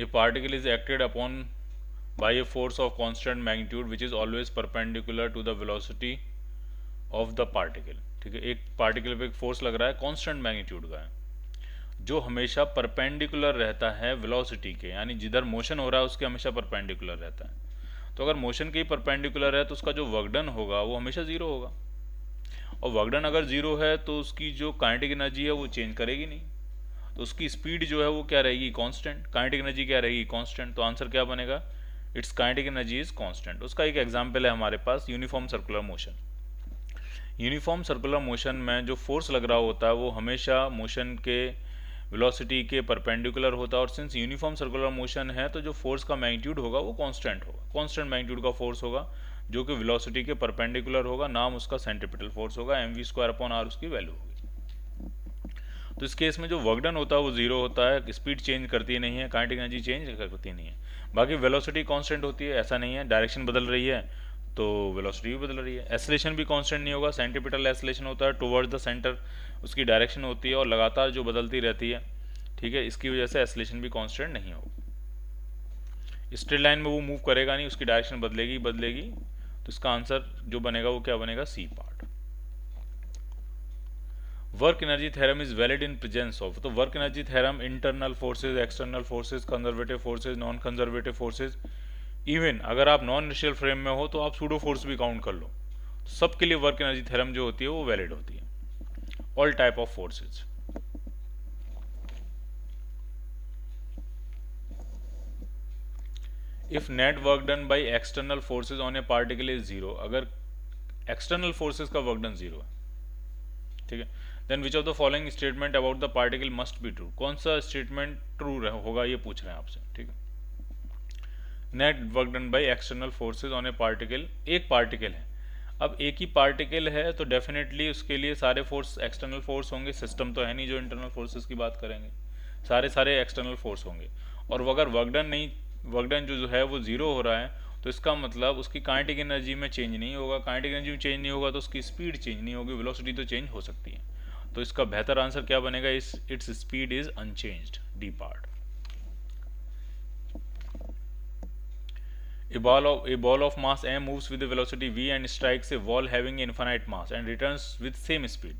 A particle is acted upon by a force of constant magnitude which is always perpendicular to the velocity of the particle. ठीक है, एक particle पे एक force लग रहा है कांस्टेंट मैग्नीट्यूड का है, जो हमेशा परपेंडिकुलर रहता है वेलोसिटी के, यानी जिधर मोशन हो रहा है उसके हमेशा परपेंडिकुलर रहता है। तो अगर मोशन के ही परपेंडिकुलर है तो उसका जो वर्क डन होगा वो हमेशा ज़ीरो होगा, और वर्क डन अगर ज़ीरो है तो उसकी जो काइनेटिक एनर्जी है वो चेंज करेगी नहीं, तो उसकी स्पीड जो है वो क्या रहेगी, कांस्टेंट। काइनेटिक एनर्जी क्या रहेगी, कांस्टेंट। तो आंसर क्या बनेगा, it's kinetic energy is constant. उसका एक एग्जांपल है हमारे पास uniform circular motion. Uniform circular motion में जो फोर्स लग रहा होता है वो हमेशा मोशन के वेलोसिटी के परपेंडिकुलर होता है, और सिंस यूनिफॉर्म सर्कुलर मोशन है तो जो फोर्स का मैग्नीट्यूड होगा वो कांस्टेंट होगा, कांस्टेंट मैग्नीट्यूड का फोर्स होगा जो कि वेलोसिटी के परपेंडिकुलर होगा। नाम उसका सेंट्रीपिटल फोर्स होगा, mv² उसकी वैल्यू होगी। तो इस केस में जो वर्क डन होता है वो जीरो होता है, स्पीड चेंज करती नहीं है, काइनेटिक एनर्जी चेंज करती नहीं है। बाकी वेलोसिटी कांस्टेंट होती है, ऐसा नहीं है डायरेक्शन बदल रही है तो वेलोसिटी भी बदल रही है। एस्लेशन भी कांस्टेंट नहीं होगा, सेंट्रीपिटल एस्लेशन होता है टुवर्ड्स द सेंटर, उसकी डायरेक्शन होती है और लगातार जो बदलती रहती है। ठीक है, इसकी वजह से एस्लेशन भी कांस्टेंट नहीं होगा। स्ट्रेट लाइन में वो मूव करेगा नहीं, उसकी डायरेक्शन बदलेगी बदलेगी। तो इसका आंसर जो बनेगा वो क्या बनेगा, C part. Work energy theorem is valid in presence of, तो work energy theorem internal forces, external forces, conservative forces, non conservative forces, even अगर आप नॉन इनर्शियल फ्रेम में हो तो आप सूडो फोर्स भी काउंट कर लो, सबके लिए वर्क एनर्जी थ्योरम जो होती है वो वैलिड होती है, all type of forces. If net work done by external forces on a particle is zero, अगर एक्सटर्नल फोर्सेज का वर्क डन जीरो है, ठीक है, then which of the following statement about the particle must be true, कौन सा statement true होगा ये पूछ रहे हैं आपसे। ठीक है, net work done by external forces on a particle, एक पार्टिकल है, अब एक ही पार्टिकल है तो डेफिनेटली उसके लिए सारे फोर्स एक्सटर्नल फोर्स होंगे, सिस्टम तो है नहीं जो इंटरनल फोर्सेज की बात करेंगे, सारे सारे एक्सटर्नल फोर्स होंगे। और अगर वर्क डन नहीं, वर्क डन जो है वो जीरो हो रहा है तो इसका मतलब उसकी काइनेटिक एनर्जी में चेंज नहीं होगा, काइनेटिक एनर्जी में चेंज नहीं होगा तो उसकी स्पीड चेंज नहीं होगी, वेलोसिटी तो चेंज हो सकती है। तो इसका बेहतर आंसर क्या बनेगा, its speed is unchanged, D part. A ball of mass m moves with the velocity v and strikes a wall having infinite mass and returns with same speed।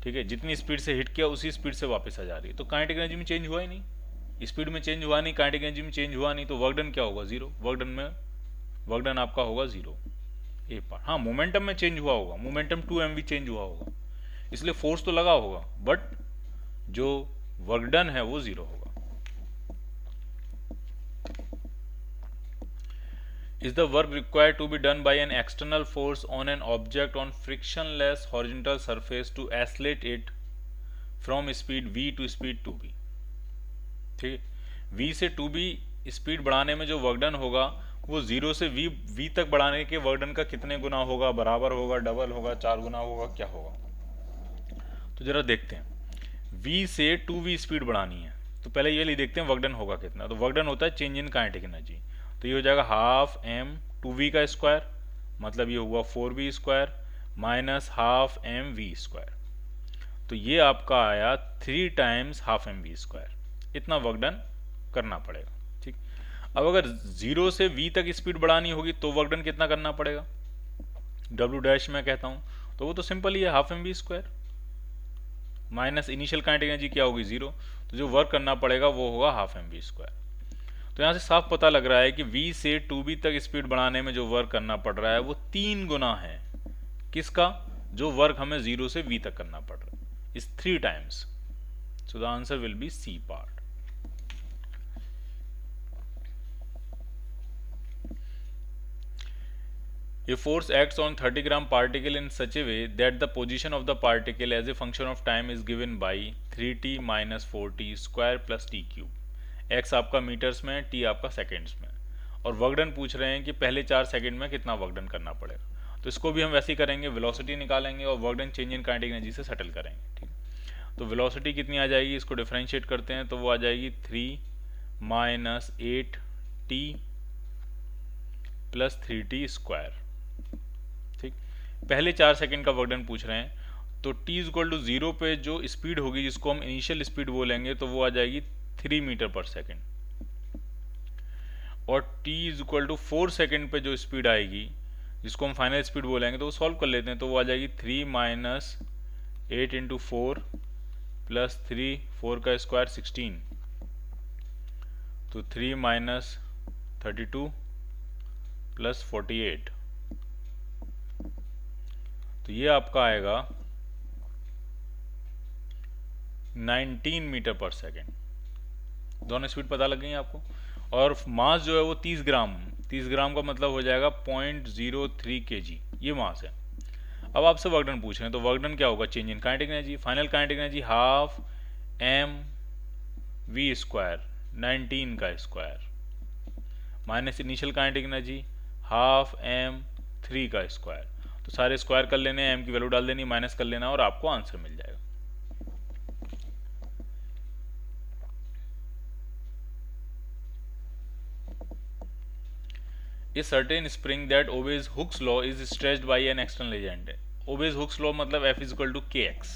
ठीक है, जितनी स्पीड से हिट किया उसी speed से वापस आ जा रही है, तो काइनेटिक एनर्जी में चेंज हुआ ही नहीं, स्पीड में चेंज हुआ नहीं, काइनेटिक एनर्जी में चेंज हुआ नहीं, तो वर्क डन क्या होगा, जीरो। वर्क डन में वर्क डन आपका होगा जीरो, ए पार्ट। हाँ, मोमेंटम में चेंज हुआ होगा, मोमेंटम 2mv चेंज हुआ होगा, इसलिए फोर्स तो लगा होगा बट जो वर्क डन है वो जीरो होगा। Is the work required to be done by an external force on an object on frictionless horizontal surface to accelerate it from speed v to speed 2v। ठीक है, v से 2v speed बढ़ाने में जो work done होगा वो zero से v तक बढ़ाने के वर्क डन का कितने गुना होगा, बराबर होगा, डबल होगा, 4 गुना होगा, क्या होगा। तो जरा देखते हैं, v से 2v स्पीड बढ़ानी है तो पहले ये ले देखते हैं वर्क डन होगा कितना। तो वर्क डन होता है चेंज इन काइनेटिक एनर्जी, तो ये हो जाएगा हाफ m 2v का स्क्वायर, मतलब ये हुआ 4v² माइनस हाफ mv², तो ये आपका आया 3 टाइम्स हाफ mv², इतना वर्क डन करना पड़ेगा। ठीक, अब अगर 0 से v तक स्पीड बढ़ानी होगी तो वर्क डन कितना करना पड़ेगा, w डैश में कहता हूँ, तो वो तो सिंपल ही है half mv² minus initial kinetic energy क्या होगी, 0, तो जो वर्क करना पड़ेगा वो होगा हाफ mv²। तो यहाँ से साफ पता लग रहा है कि v से 2v तक स्पीड बढ़ाने में जो वर्क करना पड़ रहा है वो 3 गुना है किसका, जो वर्क हमें 0 से v तक करना पड़ रहा है, इस 3 times. So the answer will be C part. A force acts on 30 gram particle in such a way that the position of the particle as a function of time is given by 3t minus 4t square plus t cube। x आपका metres में, t आपका seconds में, और work done पूछ रहे हैं कि पहले 4 सेकंड में कितना वर्क डन करना पड़ेगा। तो इसको भी हम वैसे ही करेंगे, वेलोसिटी निकालेंगे और work done change in kinetic energy से सेटल करेंगे। ठीक, तो वेलोसिटी कितनी आ जाएगी, इसको डिफरेंशिएट करते हैं तो वो आ जाएगी 3 minus 8t plus 3t square. ठीक, पहले 4 सेकंड का वर्क डन पूछ रहे हैं, तो t इक्वल टू 0 पे जो स्पीड होगी जिसको हम इनिशियल स्पीड बोलेंगे तो वो आ जाएगी 3 मीटर पर सेकेंड। और t is equal to 4 second पे जो स्पीड आएगी जिसको हम फाइनल स्पीड बोलेंगे, तो वो सॉल्व कर लेते हैं। तो वो आ जाएगी 3 माइनस 8 इंटू 4 प्लस 3, 4 का स्क्वायर 16, तो 3 माइनस 32 प्लस 48, तो ये आपका आएगा 19 मीटर पर सेकेंड। दोनों स्पीड पता लग गई आपको। और मास जो है वो 30 ग्राम, 30 ग्राम का मतलब हो जाएगा 0.03 kg, ये मास है। अब आपसे वर्क डन पूछ रहे हैं, तो वर्क डन क्या होगा, change in kinetic energy. Final kinetic energy half M V square 19 का square minus initial kinetic energy half M 3 का स्क्वायर। तो सारे स्क्वायर कर लेने, एम की वैल्यू डाल देनी, माइनस कर लेना और आपको आंसर मिल जाएगा। A certain spring that obeys Hooke's law is stretched by an external agent. Obeys Hooke's law मतलब F इज इक्वल टू के एक्स।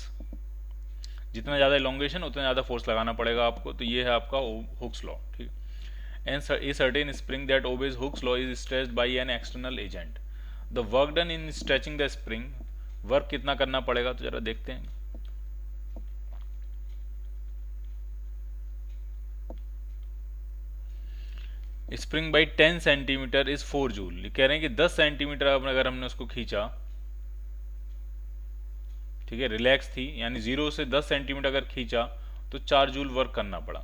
जितना ज़्यादा इलोंगेशन उतना ज़्यादा फोर्स लगाना पड़ेगा आपको। तो ये है आपका Hooke's law, ठीक है। And a certain spring that obeys Hooke's law is stretched by an external agent. The work done in stretching the spring, work कितना करना पड़ेगा तो जरा देखते हैं। Spring by 10 centimetre is 4 joule. कह रहे हैं कि 10 सेंटीमीटर अगर हमने उसको खींचा, ठीक है, रिलैक्स थी, यानी 0 से 10 सेंटीमीटर अगर खींचा तो 4 जूल वर्क करना पड़ा।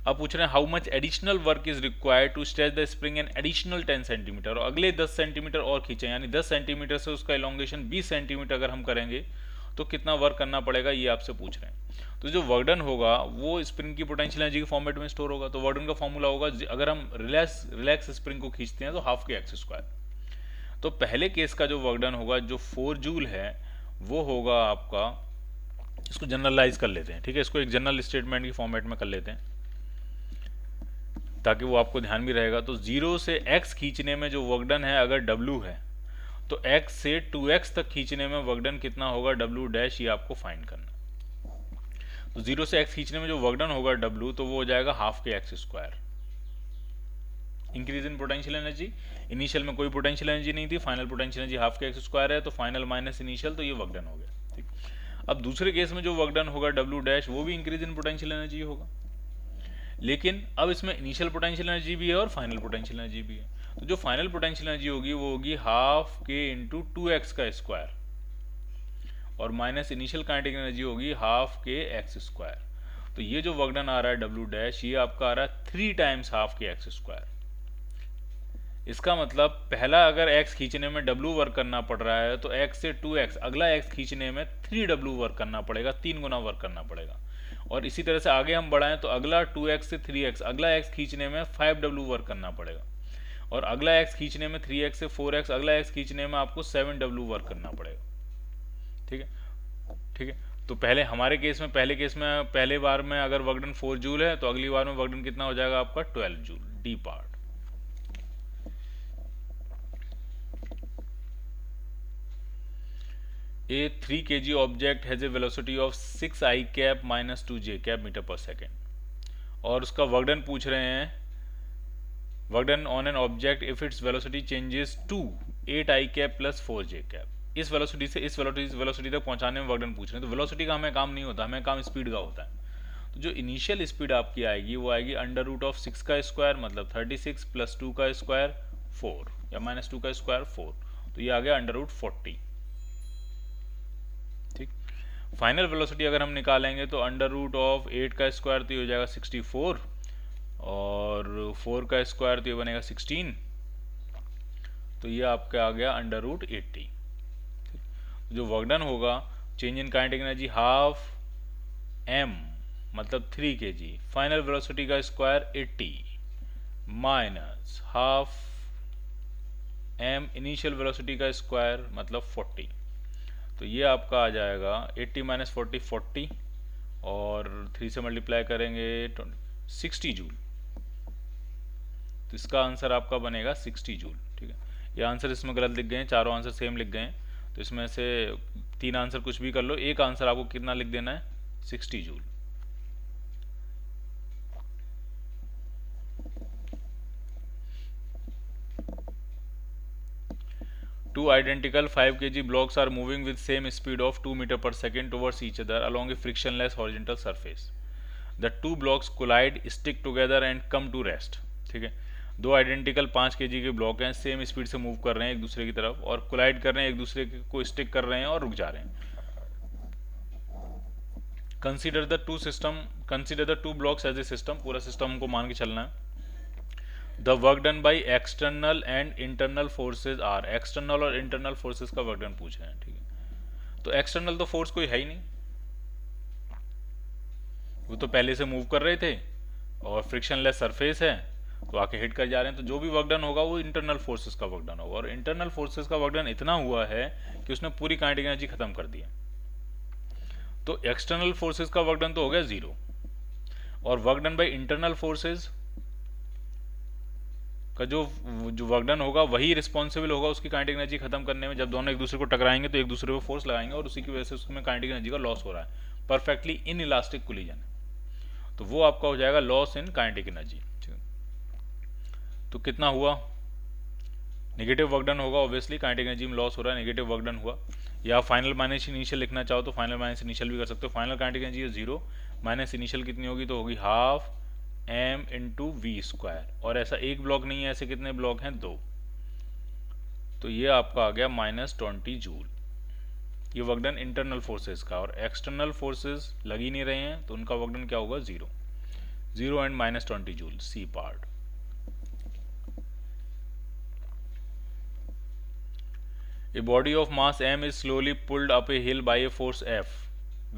अब पूछ रहे हैं how much additional work is required to stretch the spring an additional 10 centimetre, और अगले 10 सेंटीमीटर और खींचे, यानी 10 सेंटीमीटर से उसका इलोंगेशन 20 सेंटीमीटर अगर हम करेंगे तो कितना वर्क करना पड़ेगा, ये आपसे पूछ रहे हैं। तो जो वर्क डन होगा वो स्प्रिंग की पोटेंशियल एनर्जी के फॉर्मेट में स्टोर होगा। तो वर्क डन का फॉर्मूला होगा, अगर हम रिलैक्स स्प्रिंग को खींचते हैं तो हाफ के एक्स स्क्वायर। तो पहले केस का जो वर्क डन होगा जो 4 जूल है वो होगा आपका, इसको जनरलाइज कर लेते हैं, ठीक है, इसको एक जनरल स्टेटमेंट की फॉर्मेट में कर लेते हैं ताकि वो आपको ध्यान भी रहेगा। तो 0 से x खींचने में जो वर्क डन है अगर W है तो x से 2x तक खींचने में वर्क डन कितना होगा W डैश, ये आपको फाइंड करना। तो 0 से x खींचने में जो वर्क डन होगा W, तो वो हो जाएगा हाफ के x square. Increase in potential energy, initial में कोई पोटेंशियल एनर्जी नहीं थी, फाइनल पोटेंशियल एनर्जी हाफ के एक्स स्क्वायर है, तो फाइनल माइनस इनिशियल, तो ये वर्क डन हो गया, ठीक। अब दूसरे केस में जो वर्क डन होगा W डैश वो भी इंक्रीज इन पोटेंशियल एनर्जी होगा, लेकिन अब इसमें इनिशियल पोटेंशियल एनर्जी भी है और फाइनल पोटेंशियल एनर्जी भी है। तो जो फाइनल पोटेंशियल एनर्जी होगी वो होगी हाफ के इंटू 2x का स्क्वायर, और माइनस इनिशियल काइनेटिक एनर्जी होगी हाफ के एक्स स्क्वायर। तो ये जो वर्क डन आ रहा है W डैश, ये आपका आ रहा है 3 टाइम्स हाफ के एक्स स्क्वायर। इसका मतलब पहला अगर x खींचने में W वर्क करना पड़ रहा है तो x से 2x, अगला x खींचने में 3W वर्क करना पड़ेगा, 3 गुना वर्क करना पड़ेगा। और इसी तरह से आगे हम बढ़ाएं तो अगला 2x से 3x, अगला x खींचने में 5W वर्क करना पड़ेगा, और अगला x खींचने में 3x से 4x, अगला x खींचने में आपको 7W वर्क करना पड़ेगा, ठीक है, ठीक है। तो पहले हमारे केस में, पहले बार में अगर वर्क डन 4 जूल है तो अगली बार में वर्क डन कितना हो जाएगा आपका 12 joule, D part. A 3 kg object has a velocity of 6 i cap minus 2 j cap metre पर सेकेंड, और उसका वर्क डन पूछ रहे हैं, work done on an object if it's velocity changes to 8 i cap plus 4 j cap। इस velocity से इस velocity तक पहुंचाने में वर्क डन पूछ रहे हैं। तो वेलोसिटी का हमें काम नहीं होता, हमें काम स्पीड का होता है। तो जो इनिशियल स्पीड आपकी आएगी वो आएगी अंडर रूट ऑफ 6 का स्क्वायर मतलब 36 प्लस 2 का स्क्वायर 4, या माइनस 2 का स्क्वायर 4, तो ये आ गया अंडर रूट 40, ठीक। फाइनल वेलोसिटी अगर हम निकालेंगे तो अंडर रूट ऑफ 8 का स्क्वायर तो ये हो जाएगा 64, और 4 का स्क्वायर तो ये बनेगा 16, तो ये आपका आ गया अंडर रूट 80। जो वर्क डन होगा, change in kinetic energy half m मतलब 3 kg, फाइनल वेलोसिटी का square 80 minus half m initial velocity का स्क्वायर मतलब 40, तो ये आपका आ जाएगा 80 माइनस 40 40, और 3 से मल्टीप्लाई करेंगे 60 जूल, तो इसका आंसर आपका बनेगा 60 जूल, ठीक है। ये आंसर इसमें गलत लिख गए हैं, चारों आंसर सेम लिख गए हैं, तो इसमें से 3 आंसर कुछ भी कर लो, एक आंसर आपको कितना लिख देना है 60 joule. two identical 5 kg blocks are moving with same speed of 2 meter per second towards each other along a frictionless horizontal surface. The two blocks collide, stick together and come to rest. ठीक है, दो identical 5 kg के block हैं, same speed से move कर रहे हैं एक दूसरे की तरफ और कोलाइड कर रहे हैं, एक दूसरे को स्टिक कर रहे हैं और रुक जा रहे हैं. Consider the two blocks as a system. पूरा सिस्टम हमको मान के चलना है. The work done by external and internal forces are. External और इंटरनल फोर्सेज का वर्क डन पूछ रहे हैं. ठीक है, तो एक्सटर्नल तो फोर्स कोई है ही नहीं, वो तो पहले से मूव कर रहे थे और फ्रिक्शनलेस सरफेस है तो आके हिट कर जा रहे हैं. तो जो भी वर्क डन होगा वो इंटरनल फोर्सेस का वर्क डन होगा और इंटरनल फोर्सेस का वर्क डन इतना हुआ है कि उसने पूरी काइनेटिक एनर्जी खत्म कर दी है. तो एक्सटर्नल फोर्सेस का वर्क डन तो हो गया जीरो और work done by internal forces का जो वर्क डन होगा वही रिस्पॉन्सिबल होगा उसकी काइनेटिक एनर्जी खत्म करने में. जब दोनों एक दूसरे को टकराएंगे तो एक दूसरे को फोर्स लगाएंगे और उसी की वजह से उसमें काइनेटिक एनर्जी का लॉस हो रहा है. परफेक्टली इन इलास्टिक कोलिजन, तो वो आपका हो जाएगा लॉस इन काइनेटिक एनर्जी. तो कितना हुआ, नेगेटिव वर्क डन होगा ऑब्वियसली, काइनेटिक एनर्जी में लॉस हो रहा है, नेगेटिव वर्क डन हुआ. या फाइनल माइनस इनिशियल लिखना चाहो तो फाइनल माइनस इनिशियल भी कर सकते हो. फाइनल काइनेटिक एनर्जी है जीरो, माइनस इनिशियल कितनी होगी तो होगी half m into V square. और ऐसा एक ब्लॉक नहीं है, ऐसे कितने ब्लॉक हैं, दो. तो ये आपका आ गया -20 जूल. ये वर्क डन इंटरनल फोर्सेस का. और एक्सटर्नल फोर्सेस लग ही नहीं रहे हैं तो उनका वर्क डन क्या होगा, zero. Zero and -20 joule, C part. A body of mass m is slowly pulled up a hill by a force F,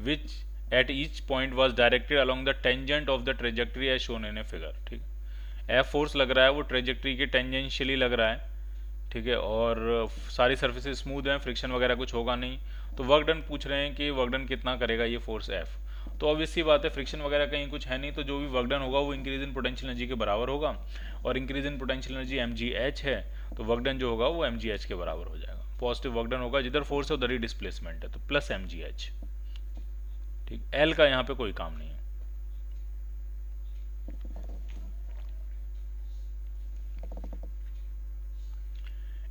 which at each point was directed along the tangent of the trajectory as shown in a figure. ठीक है, F force लग रहा है, वो trajectory के tangentially लग रहा है. ठीक है, और सारी सर्फेसेस स्मूथ हैं, फ्रिक्शन वगैरह कुछ होगा नहीं. तो वर्क डन पूछ रहे हैं कि वर्क डन कितना करेगा ये फोर्स F. तो ऑब्वियस सी बात है, फ्रिक्शन वगैरह कहीं कुछ है नहीं, तो जो भी वर्क डन होगा वो इंक्रीज इन पोटेंशियल एनर्जी के बराबर होगा. और increase in potential energy mgh है, तो वर्क डन जो होगा वो mgh के बराबर हो जाएगा. पॉजिटिव वर्क डन होगा, जिधर फोर्स है उधर ही डिस्प्लेसमेंट है, तो प्लस mgh. ठीक, L का यहाँ पे कोई काम नहीं है.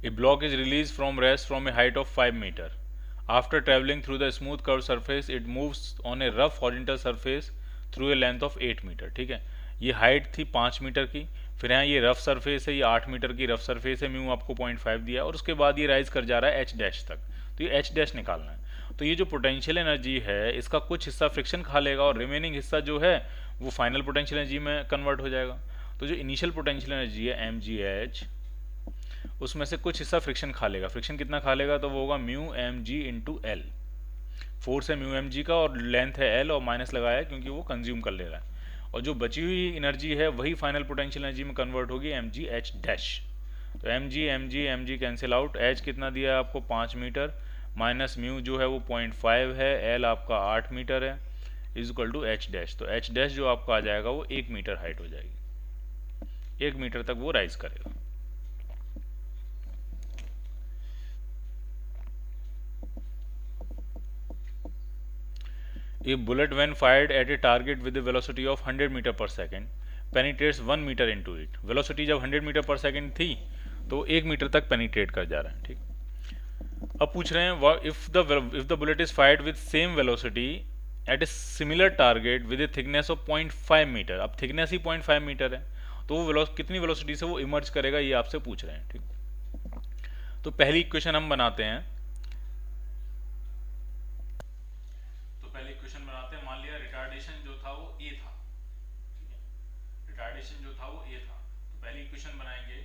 A block is released from rest from a height of 5 meter. After traveling through the smooth curved surface, it moves on a rough horizontal surface through a length of 8 metre. ठीक है, ये हाइट थी 5 metre की, फिर यहाँ ये rough surface है, ये 8 मीटर की रफ सरफेस है, म्यू आपको 0.5 दिया और उसके बाद ये राइज कर जा रहा है h डैश तक. तो ये h डैश निकालना है. तो ये जो पोटेंशियल एनर्जी है इसका कुछ हिस्सा फ्रिक्शन खा लेगा और रिमेनिंग हिस्सा जो है वो फाइनल पोटेंशियल एनर्जी में कन्वर्ट हो जाएगा. तो जो इनिशियल पोटेंशियल एनर्जी है mgh, उसमें से कुछ हिस्सा फ्रिक्शन खा लेगा. फ्रिक्शन कितना खा लेगा तो वो होगा mu M G into L. Force है म्यू एम जी का और लेंथ है एल और माइनस लगाया है क्योंकि वो कंज्यूम कर ले रहा है. और जो बची हुई एनर्जी है वही फाइनल पोटेंशियल एनर्जी में कन्वर्ट होगी एम जी एच डैश. तो M G cancel out. H कितना दिया है आपको 5 मीटर, माइनस म्यू जो है वो 0.5 है, एल आपका 8 मीटर है, is equal to H dash. तो एच डैश जो आपका आ जाएगा वो 1 मीटर हाइट हो जाएगी, 1 मीटर तक वो राइज करेगा. A bullet when fired at a target with a velocity of 100 meter per second penetrates 1 meter into it. Velocity जब 100 meter per second थी तो 1 मीटर तक penetrate कर जा रहा है. ठीक, अब पूछ रहे हैं if the bullet is fired with same velocity at a similar target with a thickness of 0.5 metre. अब thickness ही 0.5 मीटर है तो वो कितनी वेलोसिटी से वो इमर्ज करेगा ये आपसे पूछ रहे हैं. ठीक, तो पहली इक्वेशन हम बनाते हैं. मान लिया रिटार्डेशन जो था वो a था. ठीक है, रिटार्डेशन जो था वो a था. तो पहली इक्वेशन बनाएंगे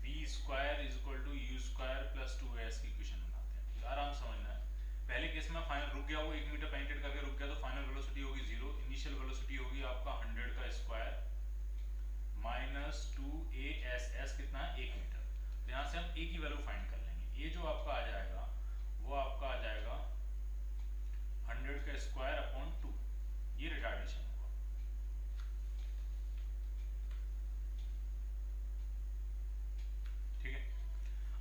v square is equal to u square plus 2s की इक्वेशन बनाते हैं. ठीक, आराम समझना है. पहले केस में फाइनल रुक गया, वो 1 मीटर पेनिट्रेट करके रुक गया तो फाइनल वेलोसिटी होगी 0. इनिशियल वेलोसिटी होगी आपका 100 का स्क्वायर माइनस 2as. s कितना है 1 मीटर. तो यहाँ से हम a की वैल्यू फाइंड कर लेंगे. a जो आपका आ जाएगा वो आपका आ जाएगा 100 का स्क्वायर अपॉन 2. ये रिटार्डेशन होगा. ठीक है,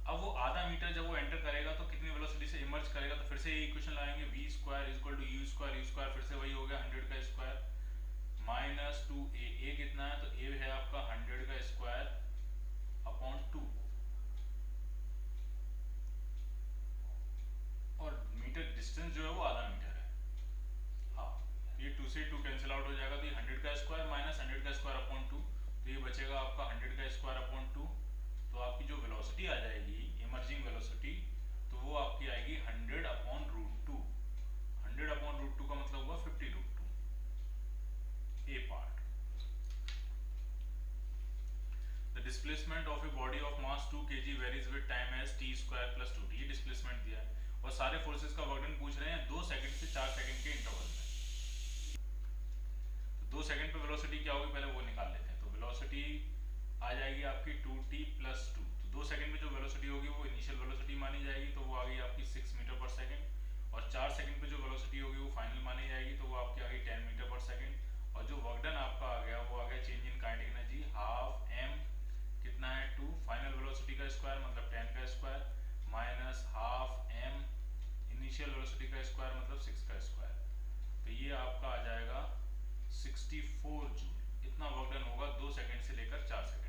अब वो आधा मीटर जब वो एंटर करेगा तो कितनी वेलोसिटी से इमर्ज करेगा, तो फिर से ये इक्वेशन लगाएंगे v square is equal to u square फिर से वही हो गया 100 का स्क्वायर माइनस 2a. a कितना है तो a है आपका 100 का स्क्वायर अपॉन 2. डिस्टेंस जो है वो आधा मीटर है। हाँ, ये 2 से 2 कैंसिल आउट हो जाएगा, तो ये 100 का स्क्वायर माइनस 100 का स्क्वायर अपॉन 2, तो ये बचेगा आपका 100 का स्क्वायर अपॉन 2। तो आपकी जो वेलोसिटी आ जाएगी इमर्जिंग वेलोसिटी, तो वो आपकी आएगी 100 अपॉन रूट 2। 100 अपॉन रूट 2 का मतलब हुआ 50 root 2। A part, the displacement of a body of mass 2 kg varies with time as t square plus 2t। ये डिस्प्लेसमेंट दिया है और सारे फोर्सेस का वर्क डन पूछ रहे हैं 2 सेकंड से 4 सेकंड के इंटरवल में। 2 सेकंड पे वेलोसिटी क्या होगी पहले वो निकाल लेते हैं। तो वेलोसिटी आ जाएगी आपकी 2t प्लस 2। तो 2 सेकंड में जो वेलोसिटी होगी वो इनिशियल वेलोसिटी मानी जाएगी, तो वो आ गई आपकी 6 मीटर पर सेकंड। और 4 सेकंड पे जो वेलोसिटी होगी वो फाइनल मानी जाएगी, तो वो आपकी आ गई 10 मीटर पर सेकंड। और जो वर्क डन आपका आ गया वो आ गया change in kinetic energy half m, कितना है 2, फाइनल वेलोसिटी का स्क्वायर मतलब 10 का square minus half m initial velocity का स्क्वायर मतलब 6 का स्क्वायर। तो ये आपका आ जाएगा 64 जूल। इतना वर्क डन होगा 2 सेकंड से लेकर 4 सेकंड।